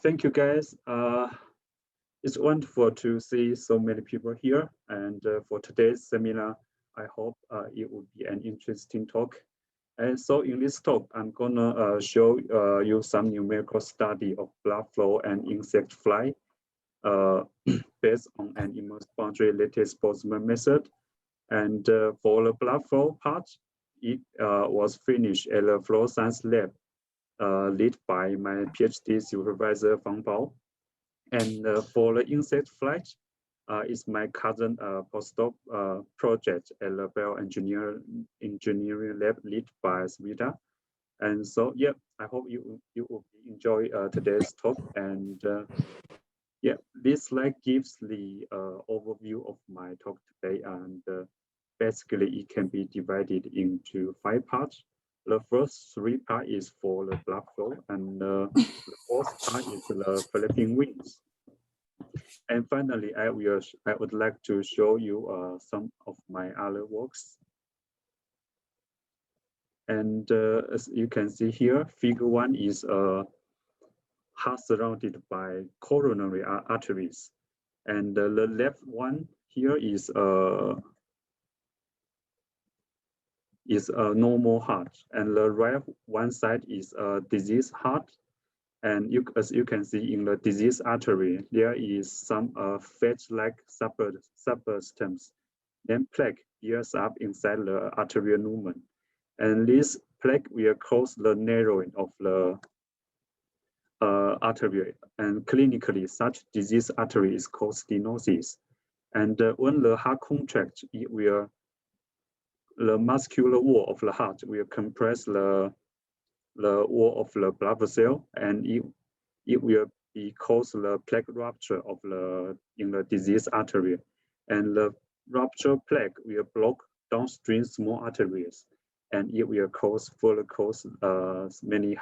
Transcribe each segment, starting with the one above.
Thank you, guys. It's wonderful to see so many people here. And for today's seminar, I hope it will be an interesting talk. And so in this talk, I'm gonna show you some numerical study of blood flow and insect flight based on an immersed boundary-lattice Boltzmann method. And for the blood flow part, it was finished at the flow science lab led by my PhD supervisor, Fang Bao. And for the insect flight, it's my cousin postdoc project at the bioengineering lab led by Smita. And so, yeah, I hope you will enjoy today's talk. And yeah, this slide gives the overview of my talk today. And basically, it can be divided into 5 parts. The first 3 parts is for the blood flow, and the fourth part is the flapping wings. And finally, I would like to show you some of my other works. And as you can see here, figure 1 is a heart surrounded by coronary arteries. And the left one here is a normal heart, and the right one side is a disease heart. And as you can see in the disease artery, there is some fat-like substance. Then plaque builds up inside the arterial lumen, and this plaque will cause the narrowing of the artery. And clinically, such disease artery is called stenosis. And when the heart contracts, the muscular wall of the heart will compress the wall of the blood vessel, and it will cause the plaque rupture in the disease artery. And the ruptured plaque will block downstream small arteries, and it will further cause many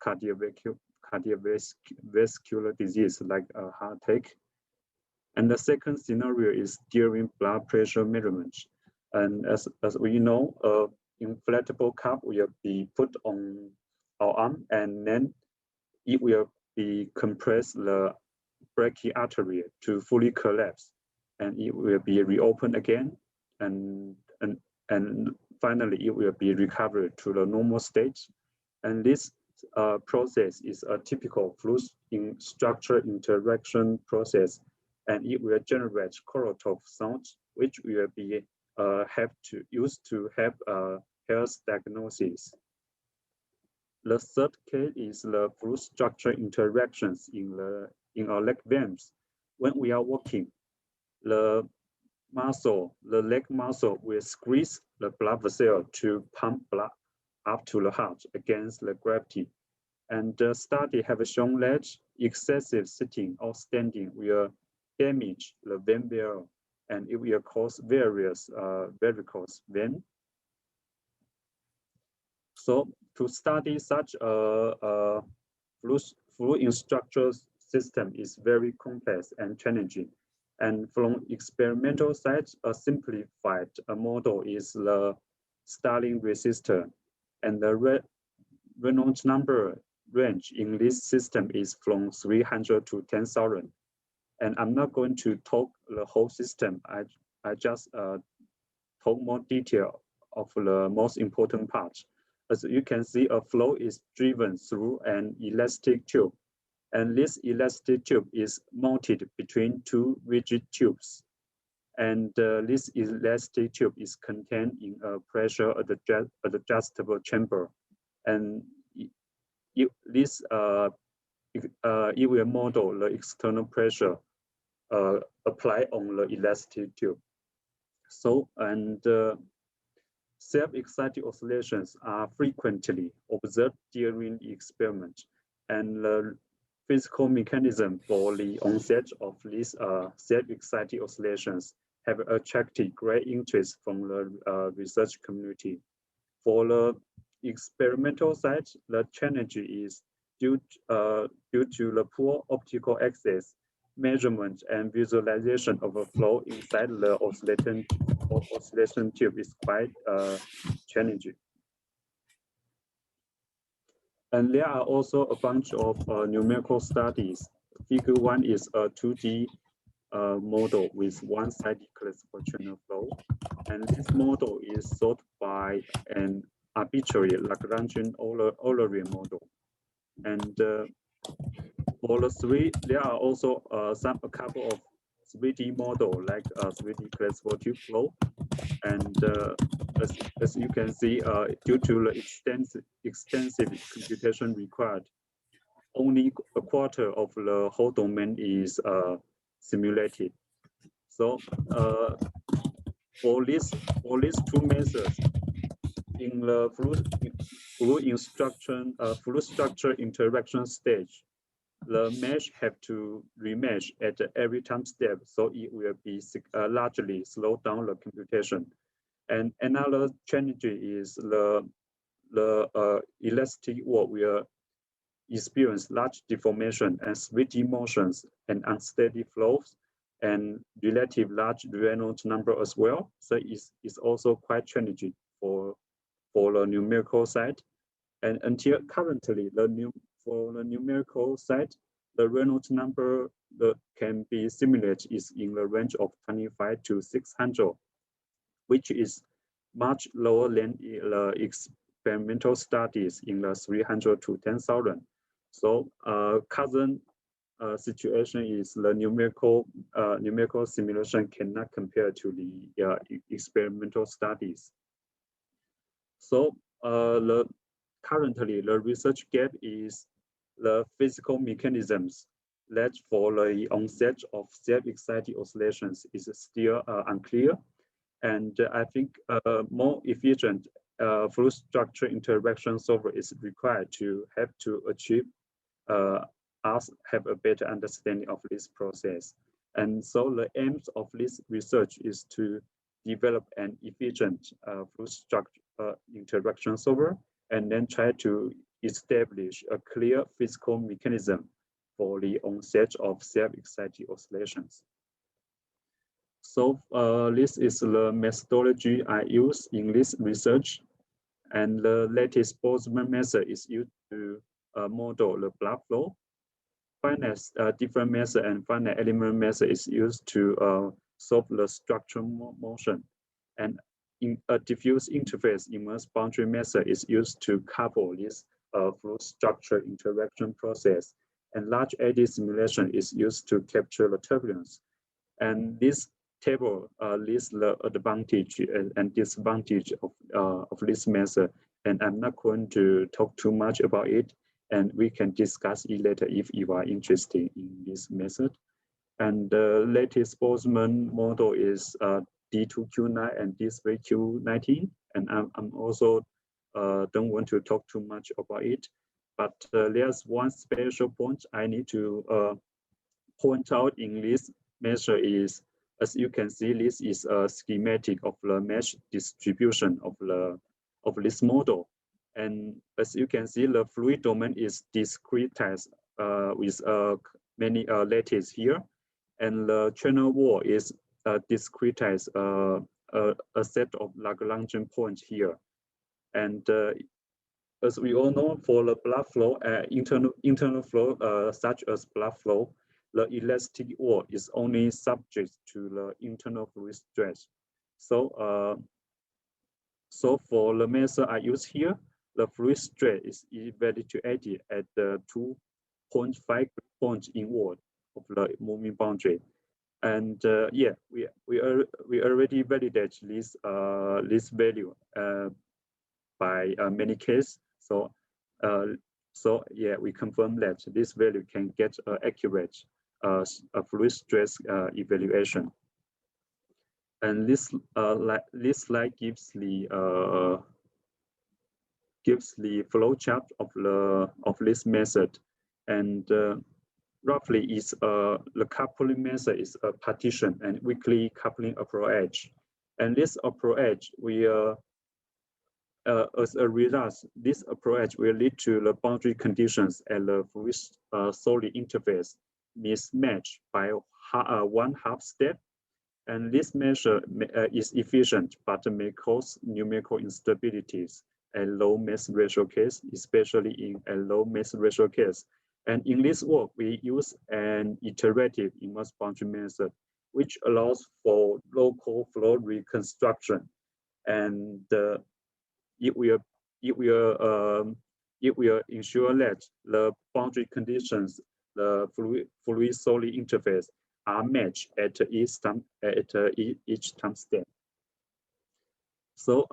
cardiovascular disease like heart attack. And the second scenario is during blood pressure measurement. And as we know, inflatable cup will be put on our arm, and then it will be compress the brachii artery to fully collapse, and it will be reopened again, and finally it will be recovered to the normal state. And this process is a typical fluid in structure interaction process, and it will generate correlative sound, which will be used to help health diagnosis. The third case is the fluid structure interactions in our leg veins. When we are walking, the leg muscle will squeeze the blood vessel to pump blood up to the heart against the gravity. And the study have shown that excessive sitting or standing will damage the vein barrier, and it will cause various varicose vein. So to study such a fluid in structure system is very complex and challenging. And from experimental side, a simplified model is the Starling resistor, and the Reynolds number range in this system is from 300 to 10,000. And I'm not going to talk the whole system. I just talk more detail of the most important parts. As you can see, a flow is driven through an elastic tube, and this elastic tube is mounted between 2 rigid tubes. And this elastic tube is contained in a pressure adjustable chamber, and it will model the external pressure apply on the elastic tube. So, and self-excited oscillations are frequently observed during the experiment, and the physical mechanism for the onset of these self-excited oscillations have attracted great interest from the research community. For the experimental side, the challenge is due to the poor optical access, measurement, and visualization of a flow inside the oscillation tube is quite challenging. And there are also a bunch of numerical studies. Figure 1 is a 2D model with one-sided classical channel flow. And this model is solved by an arbitrary Lagrangian Euler model. And for the three, there are also a couple of 3D model like 3D classical tube flow. And as you can see, due to the extensive computation required, only a quarter of the whole domain is simulated. So for these two methods, in the fluid structure interaction stage, the mesh have to remesh at every time step, so it will be largely slow down the computation. And another challenge is the elastic wall will experience large deformation and 3D motions and unsteady flows and relative large Reynolds number as well. So it's also quite challenging for the numerical side. And until currently, for the numerical side, the Reynolds number that can be simulated is in the range of 25 to 600, which is much lower than the experimental studies in the 300 to 10,000. So current situation is the numerical simulation cannot compare to the experimental studies. So currently the research gap is the physical mechanisms that for the onset of self-excited oscillations is still unclear. And I think more efficient fluid structure interaction solver is required to achieve us have a better understanding of this process. And so the aims of this research is to develop an efficient fluid structure interaction solver, and then try to establish a clear physical mechanism for the onset of self-excited oscillations. So this is the methodology I use in this research, and the latest Boltzmann method is used to model the blood flow. Finite different method and finite element method is used to solve the structural motion. And in a diffuse interface immersed boundary method is used to couple this fluid structure interaction process. And large eddy simulation is used to capture the turbulence. And this table lists the advantage and disadvantage of this method. And I'm not going to talk too much about it. And we can discuss it later if you are interested in this method. And the latest Boltzmann model is D2Q9 and D3Q19. And I'm also don't want to talk too much about it. But there's one special point I need to point out in this measure is, as you can see, this is a schematic of the mesh distribution of this model. And as you can see, the fluid domain is discretized with many lattice here. And the channel wall is discretized a set of Lagrangian points here. And as we all know, for the blood flow, internal flow, such as blood flow, the elastic wall is only subject to the internal fluid stress. So, so for the method I use here, the fluid stress is evaluated at the 2.5 points inward of the moving boundary. And yeah, we already validate this this value by many cases. So so yeah, we confirm that this value can get accurate fluid stress evaluation. And this slide gives the flow chart of this method, and roughly is the coupling method is a partition and weakly coupling approach. And this approach will as a result, this approach will lead to the boundary conditions at the fluid solid interface mismatch by one half step. And this measure is efficient, but may cause numerical instabilities. a low mass ratio case, especially in a low mass ratio case. And in this work, we use an iterative immersed boundary method, which allows for local flow reconstruction. And it will ensure that the boundary conditions, the fluid solid interface, are matched at each time step. So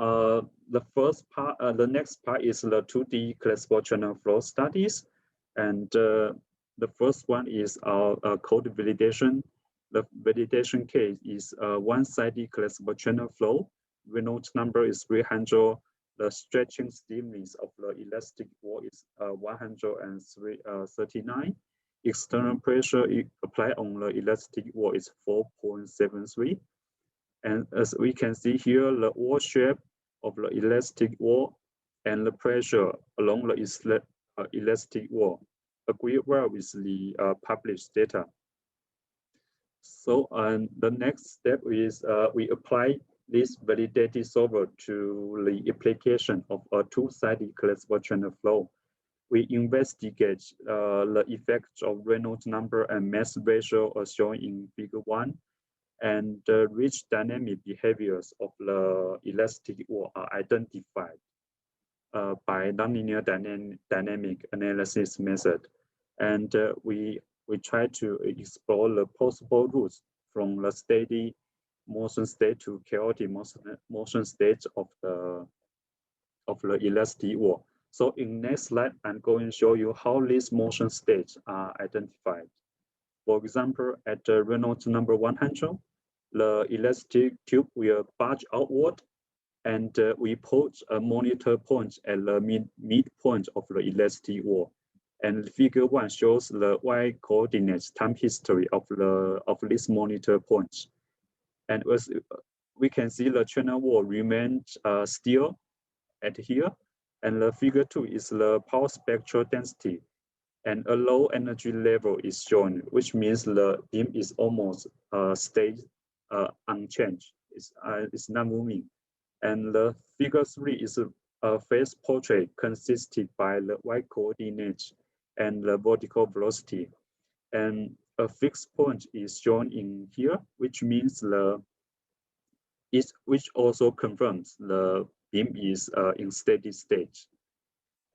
the next part is the 2D collapsible channel flow studies, and the first one is our code validation. The validation case is a one-sided collapsible channel flow. Reynolds number is 300. The stretching stiffness of the elastic wall is 139. External pressure applied on the elastic wall is 4.73. And as we can see here, the wall shape of the elastic wall and the pressure along the elastic wall agree well with the published data. So the next step is we apply this validated solver to the application of a two-sided collapsible channel flow. We investigate the effects of Reynolds number and mass ratio as shown in Figure 1, and the rich dynamic behaviors of the elastic wall are identified by nonlinear dynamic analysis method. And we try to explore the possible routes from the steady motion state to chaotic motion state of the elastic wall. So in next slide, I'm going to show you how these motion states are identified. For example, at the Reynolds number 100, the elastic tube will bulge outward, and we put a monitor point at the midpoint of the elastic wall. And Figure 1 shows the y coordinates time history of this monitor point. And as we can see, the channel wall remains still at here. And the Figure 2 is the power spectral density. And a low energy level is shown, which means the beam is almost stays unchanged. It's not moving. And the Figure 3 is a phase portrait consisted by the y coordinates and the vertical velocity. And a fixed point is shown in here, which means which also confirms the beam is in steady state.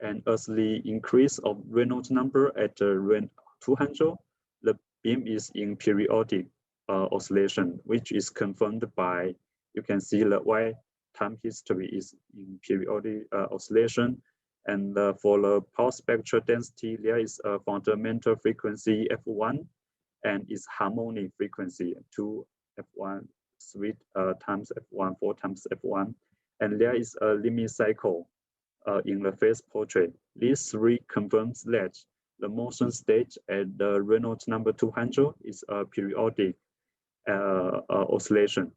And as the increase of Reynolds number at 200, the beam is in periodic oscillation, which is confirmed by, you can see the y time history is in periodic oscillation. And for the power spectral density, there is a fundamental frequency F1 and its harmonic frequency 2 F1, 3 times F1, 4 times F1. And there is a limit cycle in the phase portrait. These three confirms that the motion state at the Reynolds number 200 is a periodic oscillation.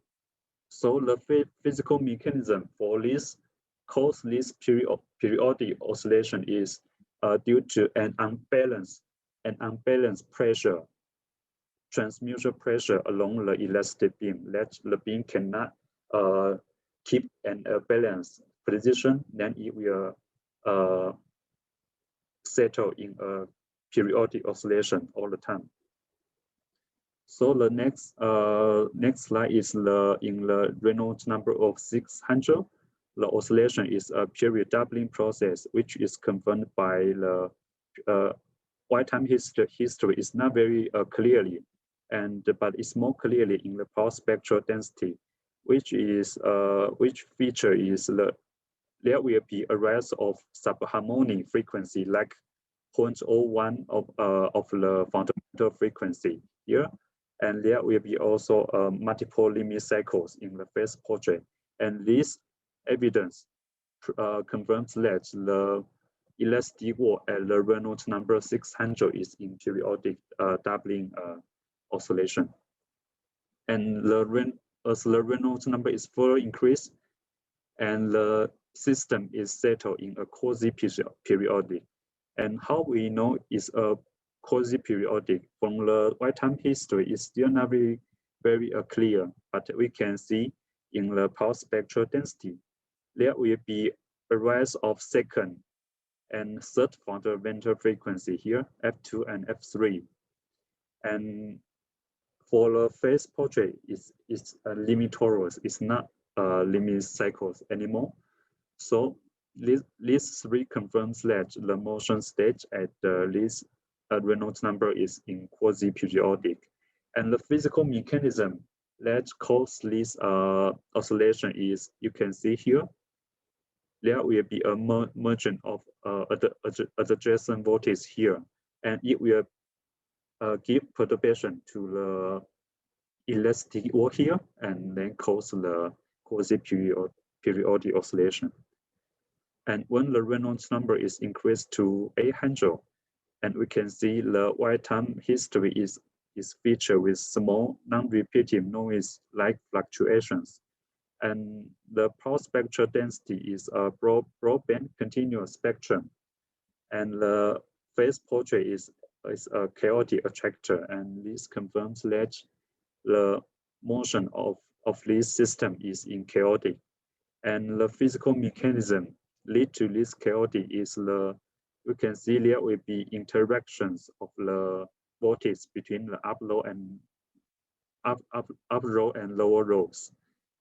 So the physical mechanism for this cause this periodic oscillation is due to an unbalanced pressure, transmutation pressure along the elastic beam, that the beam cannot keep a balanced position, then it will settle in a periodic oscillation all the time. So the next slide is in the Reynolds number of 600. The oscillation is a period doubling process, which is confirmed by the y time history is not very clearly, but it's more clearly in the power spectral density, which feature is there will be a rise of subharmonic frequency like 0.01 of the fundamental frequency here. And there will be also multiple limit cycles in the phase portrait. And this evidence confirms that the elastic wall at the Reynolds number 600 is in periodic doubling oscillation. And as the Reynolds number is further increased, and the system is settled in a quasi-periodic. And how we know it's a quasi-periodic from the y time history is still not very clear, but we can see in the power spectral density, there will be a rise of second and third fundamental frequency here, F2 and F3. And for the phase portrait, it's a limit torus. It's not limit cycles anymore. So this reconfirms that the motion state at this Reynolds number is in quasi-periodic. And the physical mechanism that causes this oscillation is, you can see here, there will be a merging of adjacent voltage here, and it will give perturbation to the elastic wall here, and then cause the quasi-periodic oscillation. And when the Reynolds number is increased to 800, and we can see the Y time history is featured with small non-repetitive noise-like fluctuations. And the power spectral density is a broadband continuous spectrum. And the phase portrait is a chaotic attractor, and this confirms that the motion of this system is in chaotic. And the physical mechanism lead to this chaotic is we can see there will be interactions of the voltage between the upper row and lower rows.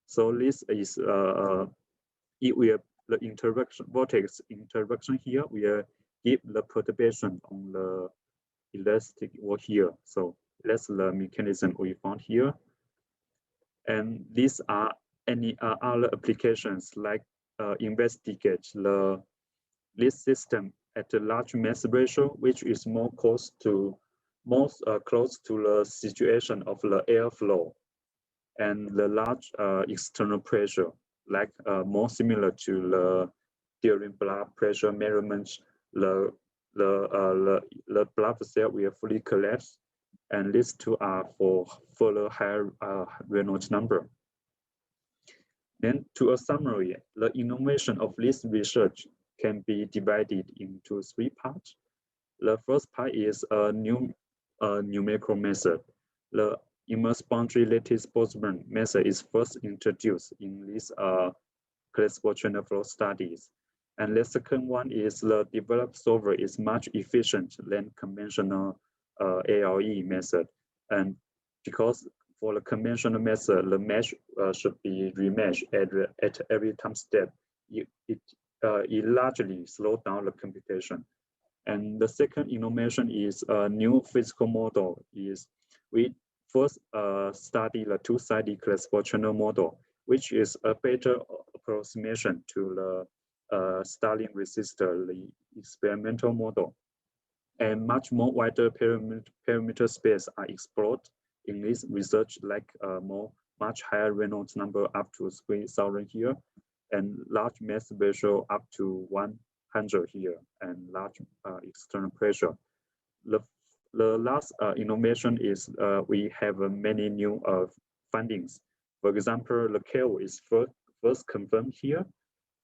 So this is it will the interaction vortex interaction here will give the perturbation on the elastic wall here. So that's the mechanism we found here. And these are any other applications like investigate this system at a large mass ratio, which is more close to the situation of the airflow, and the large external pressure, like more similar to the during blood pressure measurements, the blood cell will fully collapse, and these two are for further higher Reynolds number. Then, to a summary, the innovation of this research can be divided into 3 parts. The first part is a new numerical method. The immersed boundary-lattice Boltzmann method is first introduced in these classical channel flow studies. And the second one is the developed solver is much efficient than conventional ALE method. And because for the conventional method, the mesh should be remeshed at every time step. It largely slows down the computation. And the second innovation is a new physical model. Is we first study the two-sided classical channel model, which is a better approximation to the Starling resistor, the experimental model. And much more wider parameter space are explored in this research, like much higher Reynolds number up to 3,000 here, and large mass ratio up to 100 here, and large external pressure. The last innovation is we have many new findings. For example, the KO is first confirmed here,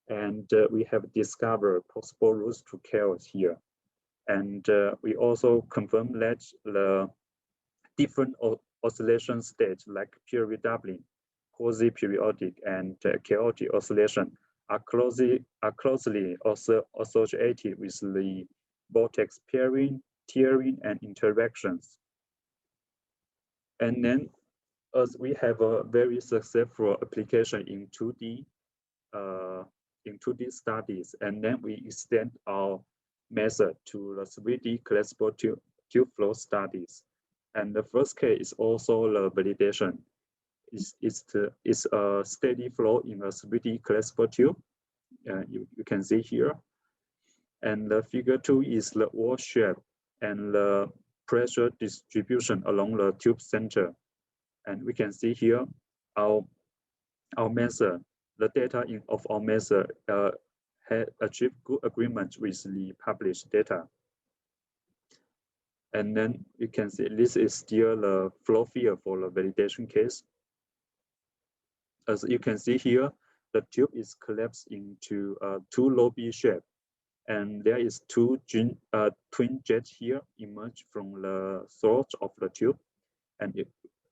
and we have discovered possible routes to chaos here. And we also confirmed that the different oscillation states like period doubling, quasi-periodic, and chaotic oscillation are closely associated with the vortex pairing, tearing, and interactions. And then, as we have a very successful application in 2D studies, and then we extend our method to the 3D classical tube flow studies. And the first case is also the validation. It's a steady flow in a 3D classical tube. You can see here. And the figure 2 is the wall shape and the pressure distribution along the tube center. And we can see here our method, the data of our method had achieved good agreement with the published data. And then you can see this is still the flow field for the validation case. As you can see here, the tube is collapsed into two lobby shape, and there is two twin jets here emerge from the throat of the tube. And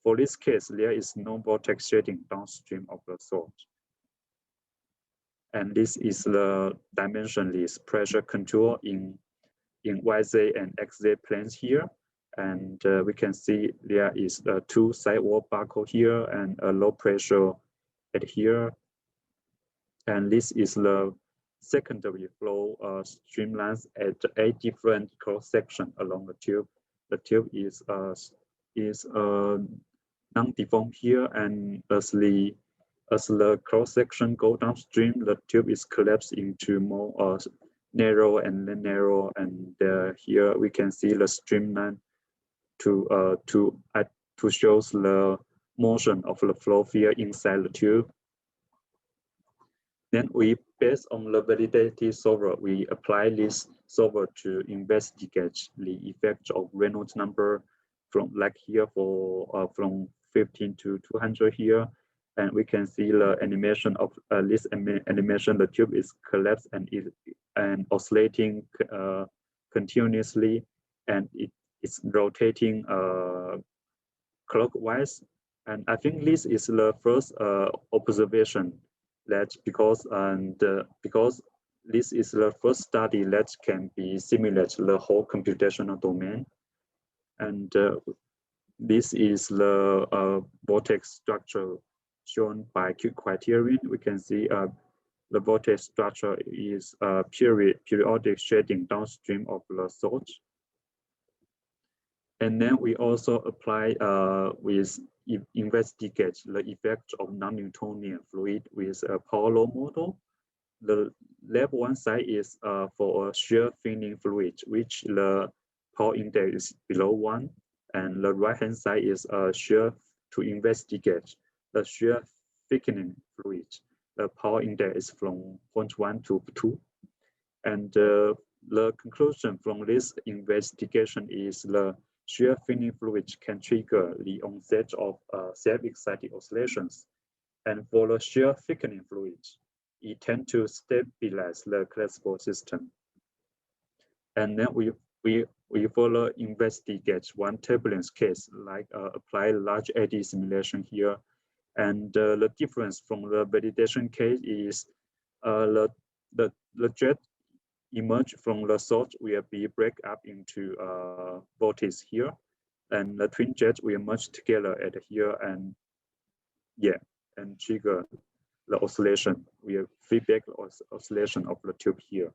for this case, there is no vortex shading downstream of the throat. And this is the dimensionless pressure control in YZ and XZ planes here. And we can see there is a 2 sidewall buckle here and a low pressure at here. And this is the secondary flow streamlines at 8 different cross sections along the tube. The tube is non-deformed here, and as the cross section go downstream, the tube is collapsed into more narrow and then narrow. And here we can see the streamline to show the motion of the flow field inside the tube. Then based on the validated solver, we apply this solver to investigate the effect of Reynolds number from like here for from 15 to 200 here. And we can see the animation of this animation. The tube is collapsed and oscillating continuously, and it's rotating clockwise. And I think this is the first observation that because this is the first study that can be simulate the whole computational domain. And this is the vortex structure shown by Q criterion. We can see the vortex structure is periodic shading downstream of the source. And then we also apply investigate the effect of non-Newtonian fluid with a power law model. The left one side is for a shear thinning fluid, which the power index is below 1, and the right hand side is shear to investigate the shear thickening fluid. The power index is from 0.1 to 2. And the conclusion from this investigation is the shear thinning fluid can trigger the onset of self-excited oscillations. And for the shear thickening fluid, it tends to stabilize the collapsible system. And then we further investigate one turbulence case, like apply large eddy simulation here. And the difference from the validation case is the jet emerge from the source will be break up into vortices here, and the twin jets will merge together at here, and and trigger the oscillation. We feedback oscillation of the tube here.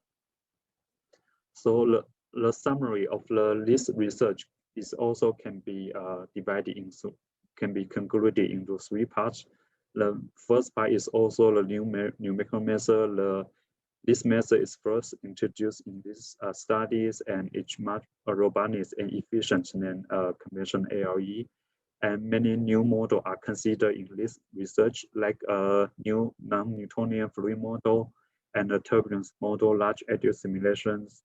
So the summary of this research is also can be divided into, can be concluded into 3 parts. The first part is also the numerical method. This method is first introduced in these studies, and it's much robust and efficient than conventional ALE. And many new models are considered in this research, like a new non-Newtonian fluid model and a turbulence model, large eddy simulations.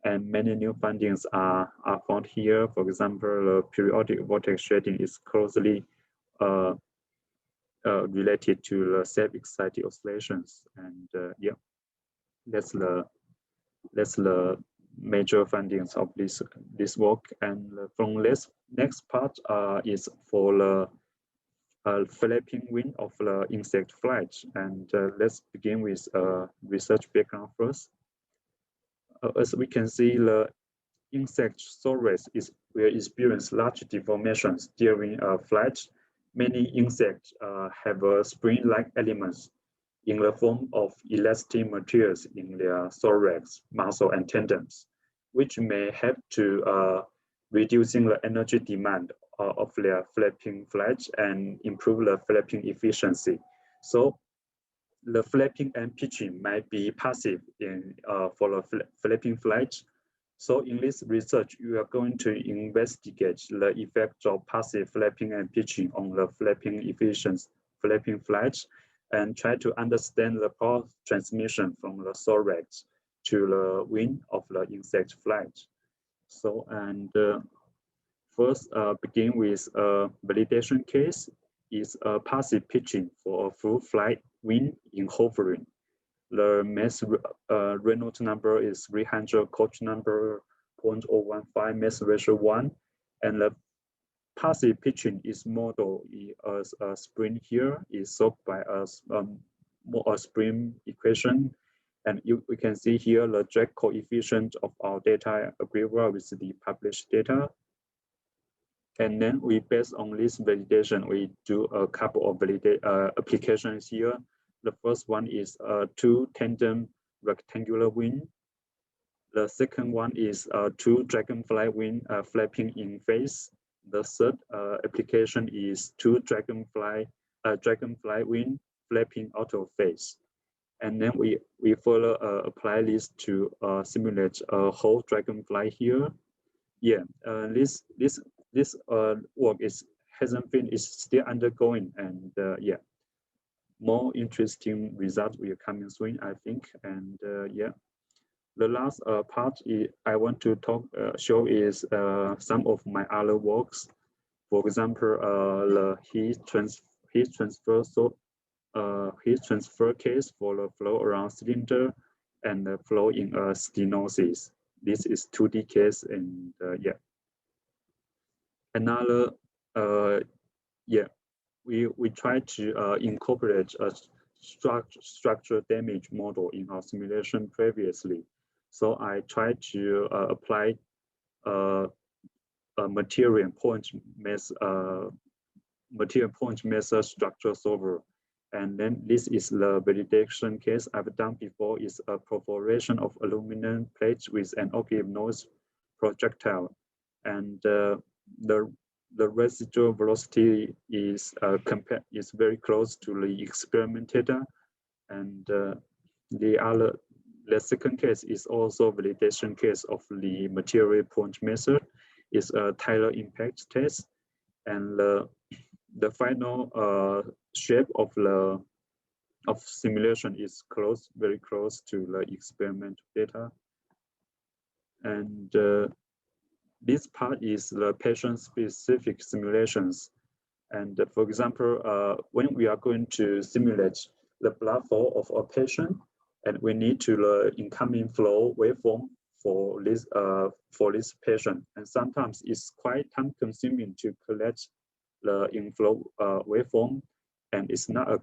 And many new findings are found here. For example, the periodic vortex shading is closely related to the self-excited oscillations. And that's the major findings of this work. And from this next part is for the flapping wing of the insect flight. And let's begin with research background first. As we can see, the insect thorax will experience large deformations during flight. Many insects have spring-like elements in the form of elastic materials in their thorax, muscle, and tendons, which may help to reducing the energy demand of their flapping flight and improve the flapping efficiency. So the flapping and pitching might be passive for the flapping flight. So in this research, you are going to investigate the effect of passive flapping and pitching on the flapping efficiency, flapping flight, and try to understand the power transmission from the thorax to the wing of the insect flight. So, and first begin with a validation case is a passive pitching for a full flight wing in hovering. The mass Reynolds number is 300, Koch number 0.015, mass ratio 1, and the passive pitching is modeled as a spring here is solved by us more spring equation. And we can see here the drag coefficient of our data agree well with the published data. And then we, based on this validation, we do a couple of applications here. The first one is two tandem rectangular wing. The second one is two dragonfly wing flapping in phase. The third application is two dragonfly wing flapping out of phase. And then we further apply this to simulate a whole dragonfly here. Yeah, this work hasn't finished, is still undergoing, and yeah, more interesting results will come soon, I think. And yeah, the last part I want to show is some of my other works. For example, the heat transfer case for the flow around cylinder and the flow in a stenosis. This is 2D case, and yeah. Another, yeah, we try to incorporate a structural damage model in our simulation previously. So I tried to apply a material point method structure solver. And then this is the validation case I've done before, is a perforation of aluminum plates with an object noise projectile. And the residual velocity is very close to the experiment data. And the second case is also validation case of the material point method. Is a Tyler impact test, and the final shape of simulation is very close to the experiment data. And this part is the patient-specific simulations. And for example, when we are going to simulate the blood flow of a patient, and we need to the incoming flow waveform for this patient, and sometimes it's quite time-consuming to collect the inflow waveform, and it's not a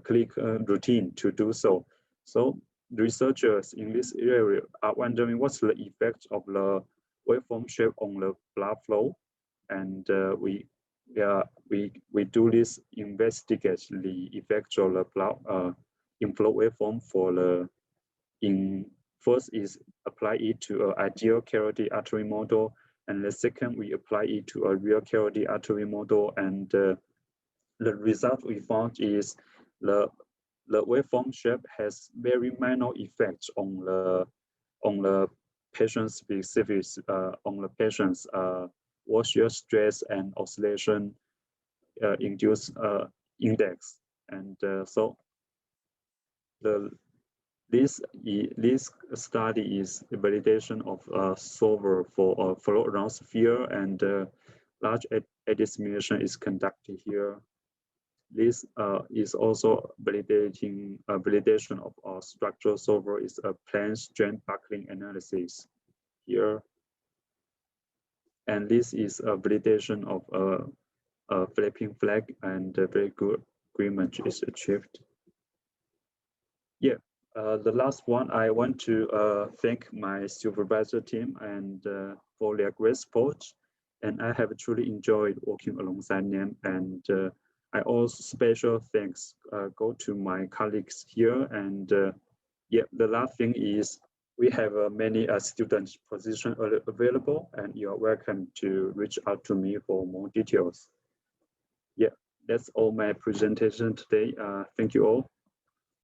click routine to do so. So researchers in this area are wondering what's the effect of the waveform shape on the blood flow, and we do this, investigate the effect of the blood inflow waveform for the first is apply it to an ideal carotid artery model, and the second we apply it to a real carotid artery model, and the result we found is the waveform shape has very minor effects on the patient's specifics, on the patient's wall shear stress and oscillation induced index, and so this study is a validation of a solver for a flow around sphere, and large eddy simulation is conducted here. This is also validation of our structural solver is a plane strain buckling analysis here. And this is a validation of a flapping flag, and a very good agreement is achieved. Yeah. The last one, I want to thank my supervisor team and for their great support. And I have truly enjoyed working alongside them. And I also special thanks go to my colleagues here. And yeah, the last thing is we have many student positions available, and you are welcome to reach out to me for more details. Yeah, that's all my presentation today. Thank you all.